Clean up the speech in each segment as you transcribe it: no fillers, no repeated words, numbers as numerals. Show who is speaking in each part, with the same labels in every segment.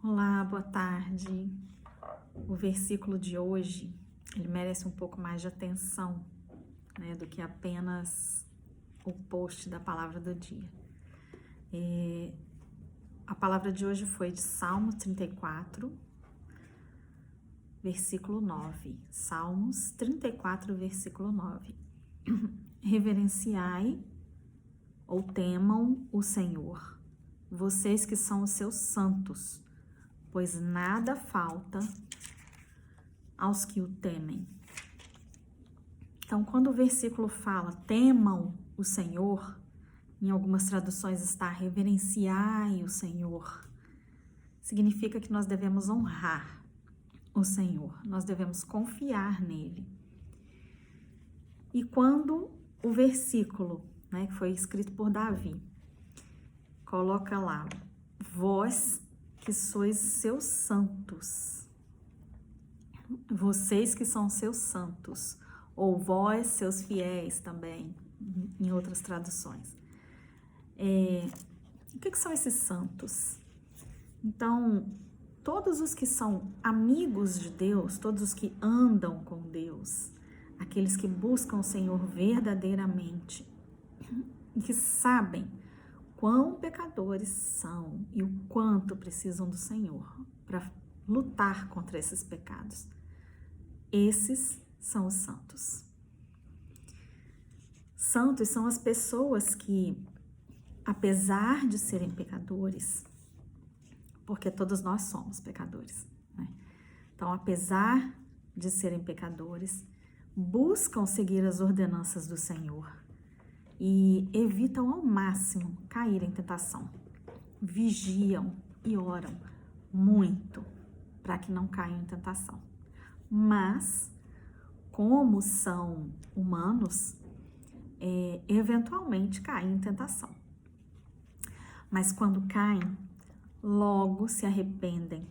Speaker 1: Olá, boa tarde. O versículo de hoje, ele merece um pouco mais de atenção, né, do que apenas o post da palavra do dia. A palavra de hoje foi de Salmos 34, versículo 9. Salmos 34, versículo 9. Reverenciai ou temam o Senhor, vocês que são os seus santos, pois nada falta aos que o temem. Então, quando o versículo fala temam o Senhor, em algumas traduções está reverenciai o Senhor, significa que nós devemos honrar o Senhor, nós devemos confiar nele. E quando o versículo, né, que foi escrito por Davi, coloca lá, vós que sois seus santos, vocês que são seus santos, ou vós, seus fiéis também, em outras traduções. O que são esses santos? Então, todos os que são amigos de Deus, todos os que andam com Deus, aqueles que buscam o Senhor verdadeiramente, e que sabem quão pecadores são e o quanto precisam do Senhor para lutar contra esses pecados. Esses são os santos. Santos são as pessoas que, apesar de serem pecadores, porque todos nós somos pecadores, né? Então, apesar de serem pecadores, buscam seguir as ordenanças do Senhor e evitam ao máximo cair em tentação. Vigiam e oram muito para que não caiam em tentação. Mas, como são humanos, eventualmente caem em tentação. Mas quando caem, logo se arrependem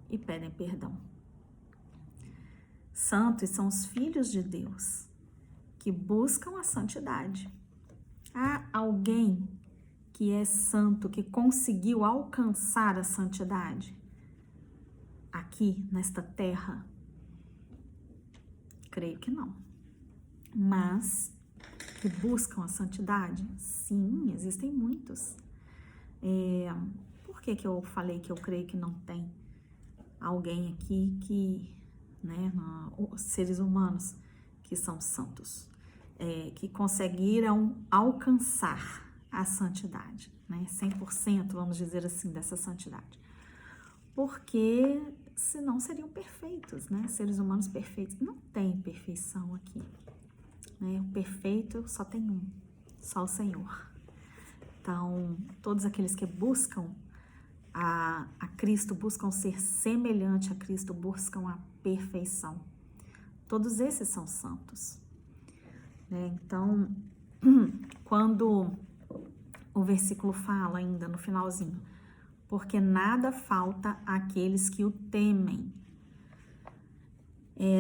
Speaker 1: e pedem perdão. Santos são os filhos de Deus que buscam a santidade. Há alguém que é santo, que conseguiu alcançar a santidade aqui nesta terra? Creio que não. Mas que buscam a santidade? Sim, existem muitos. Por que eu falei que eu creio que não tem alguém aqui que, né, seres humanos que são santos, que conseguiram alcançar a santidade, né, 100%, vamos dizer assim, dessa santidade? Porque senão seriam perfeitos, né, seres humanos perfeitos. Não tem perfeição aqui, né, o perfeito só tem um, só o Senhor. Então, todos aqueles que buscam a Cristo, buscam ser semelhante a Cristo, buscam a perfeição. Todos esses são santos, né? Então, quando o versículo fala ainda no finalzinho, porque nada falta àqueles que o temem.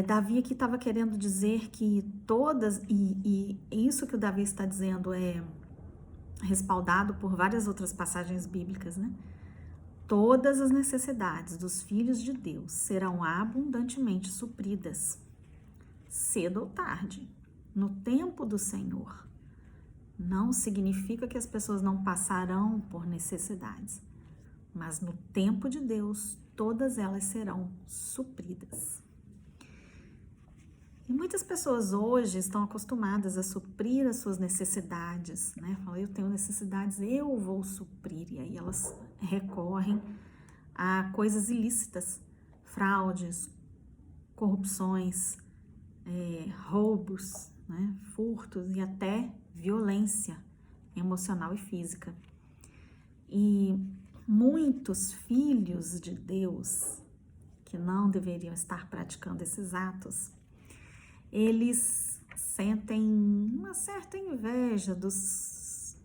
Speaker 1: Davi aqui estava querendo dizer que todas, e isso que o Davi está dizendo é respaldado por várias outras passagens bíblicas, né? Todas as necessidades dos filhos de Deus serão abundantemente supridas, cedo ou tarde, no tempo do Senhor. Não significa que as pessoas não passarão por necessidades, mas no tempo de Deus, todas elas serão supridas. E muitas pessoas hoje estão acostumadas a suprir as suas necessidades, né? Falam, eu tenho necessidades, eu vou suprir. E aí elas recorrem a coisas ilícitas, fraudes, corrupções, roubos, né? Furtos e até violência emocional e física. E muitos filhos de Deus que não deveriam estar praticando esses atos, eles sentem uma certa inveja dos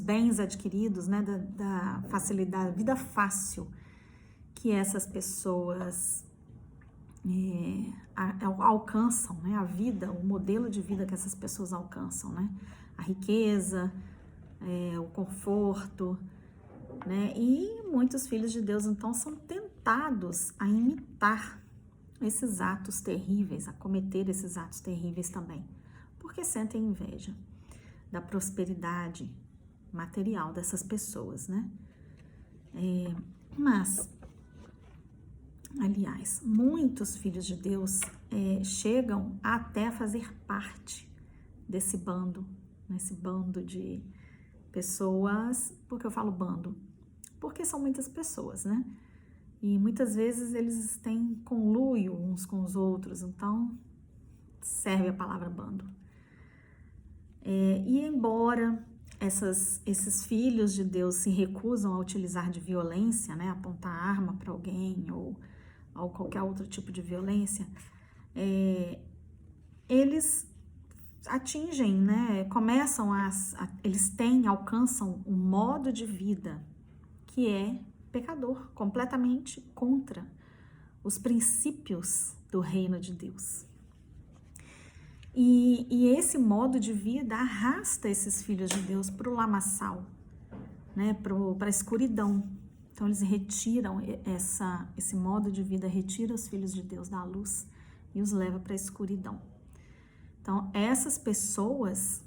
Speaker 1: bens adquiridos, né, da facilidade, vida fácil que essas pessoas alcançam, né, a vida, o modelo de vida que essas pessoas alcançam, né, a riqueza, o conforto, né? E muitos filhos de Deus, então, são tentados a imitar esses atos terríveis, a cometer esses atos terríveis também, porque sentem inveja da prosperidade material dessas pessoas, né? Mas, aliás, muitos filhos de Deus chegam até a fazer parte desse bando, nesse bando de pessoas. Por que eu falo bando? Porque são muitas pessoas, né? E muitas vezes eles têm conluio uns com os outros, então serve a palavra bando. E embora esses filhos de Deus se recusam a utilizar de violência, né, apontar arma para alguém ou qualquer outro tipo de violência, eles atingem, né, eles alcançam um modo de vida que é pecador, completamente contra os princípios do reino de Deus. E esse modo de vida arrasta esses filhos de Deus para o lamaçal, né, para a escuridão. Então eles retiram esse modo de vida, retira os filhos de Deus da luz e os leva para a escuridão. Então essas pessoas,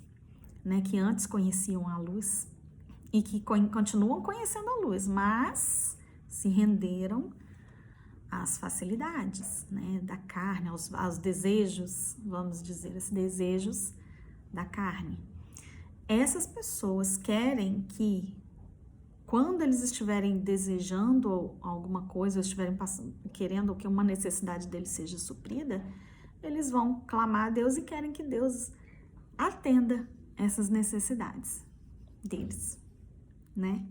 Speaker 1: né, que antes conheciam a luz e que continuam conhecendo a luz, mas se renderam às facilidades, né, da carne, aos desejos, vamos dizer, esses desejos da carne. Essas pessoas querem que, quando eles estiverem desejando alguma coisa, ou estiverem querendo que uma necessidade deles seja suprida, eles vão clamar a Deus e querem que Deus atenda essas necessidades deles, né?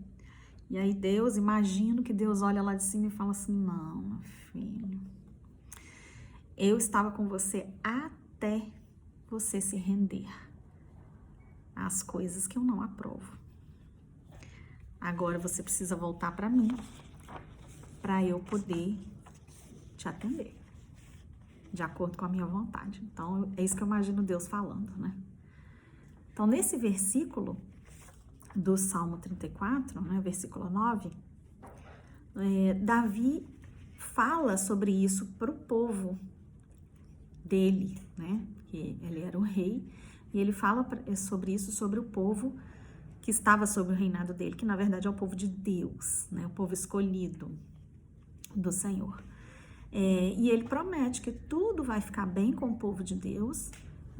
Speaker 1: E aí imagino que Deus olha lá de cima e fala assim: não, meu filho, eu estava com você até você se render às coisas que eu não aprovo. Agora você precisa voltar para mim, para eu poder te atender, de acordo com a minha vontade. Então, é isso que eu imagino Deus falando, né? Então, nesse versículo do Salmo 34, né, versículo 9, Davi fala sobre isso para o povo dele, né, que ele era o rei, e ele fala sobre isso, sobre o povo que estava sob o reinado dele, que na verdade é o povo de Deus, né, o povo escolhido do Senhor. E ele promete que tudo vai ficar bem com o povo de Deus,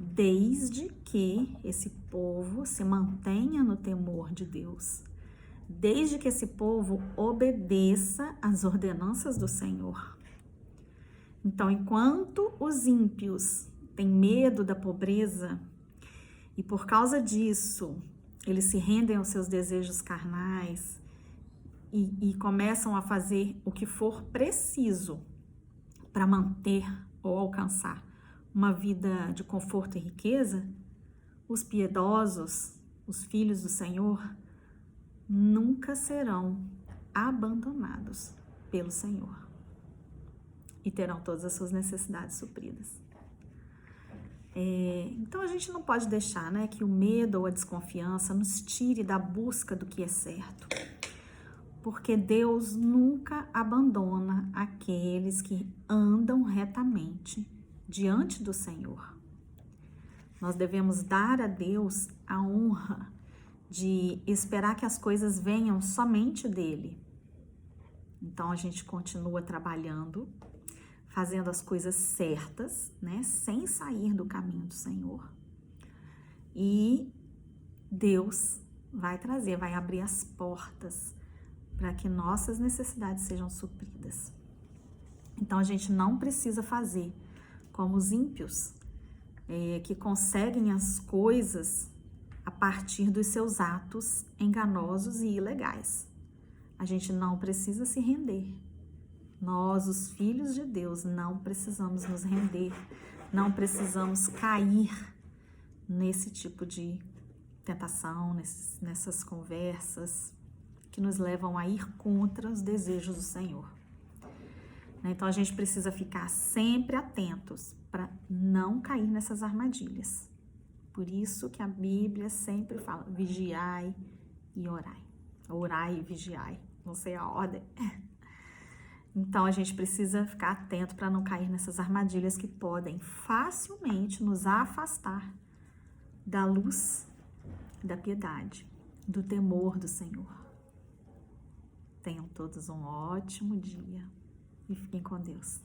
Speaker 1: desde que esse povo se mantenha no temor de Deus, desde que esse povo obedeça às ordenanças do Senhor. Então, enquanto os ímpios têm medo da pobreza e por causa disso eles se rendem aos seus desejos carnais e começam a fazer o que for preciso para manter ou alcançar uma vida de conforto e riqueza, os piedosos, os filhos do Senhor, nunca serão abandonados pelo Senhor e terão todas as suas necessidades supridas. Então a gente não pode deixar, né, que o medo ou a desconfiança nos tire da busca do que é certo, porque Deus nunca abandona aqueles que andam retamente diante do Senhor. Nós devemos dar a Deus a honra de esperar que as coisas venham somente dele. Então a gente continua trabalhando, fazendo as coisas certas, né, sem sair do caminho do Senhor. E Deus vai abrir as portas para que nossas necessidades sejam supridas. Então a gente não precisa fazer como os ímpios, que conseguem as coisas a partir dos seus atos enganosos e ilegais. A gente não precisa se render. Nós, os filhos de Deus, não precisamos nos render, não precisamos cair nesse tipo de tentação, nessas conversas que nos levam a ir contra os desejos do Senhor. Então a gente precisa ficar sempre atentos para não cair nessas armadilhas. Por isso que a Bíblia sempre fala: vigiai e orai, Orai e vigiai. Não sei a ordem. Então, a gente precisa ficar atento para não cair nessas armadilhas que podem facilmente nos afastar da luz, da piedade, do temor do Senhor. Tenham todos um ótimo dia e fiquem com Deus.